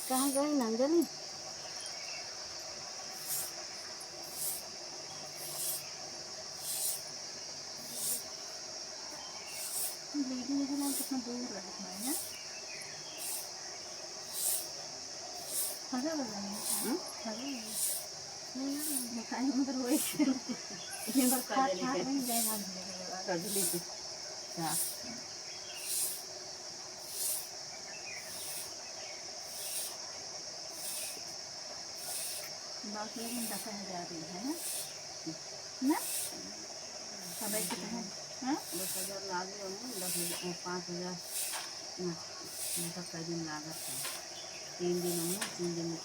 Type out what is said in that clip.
कहाँ गई नंजनी? वीडियो देखना कितना दूर रखना है हज़ार बताइए मतलब वही खा नहीं जाएगा बाकी दफा जा रही है ना सब कितना है 10,000 लागे 5,000 दिन लागत है 3 दिन में 3 दिन में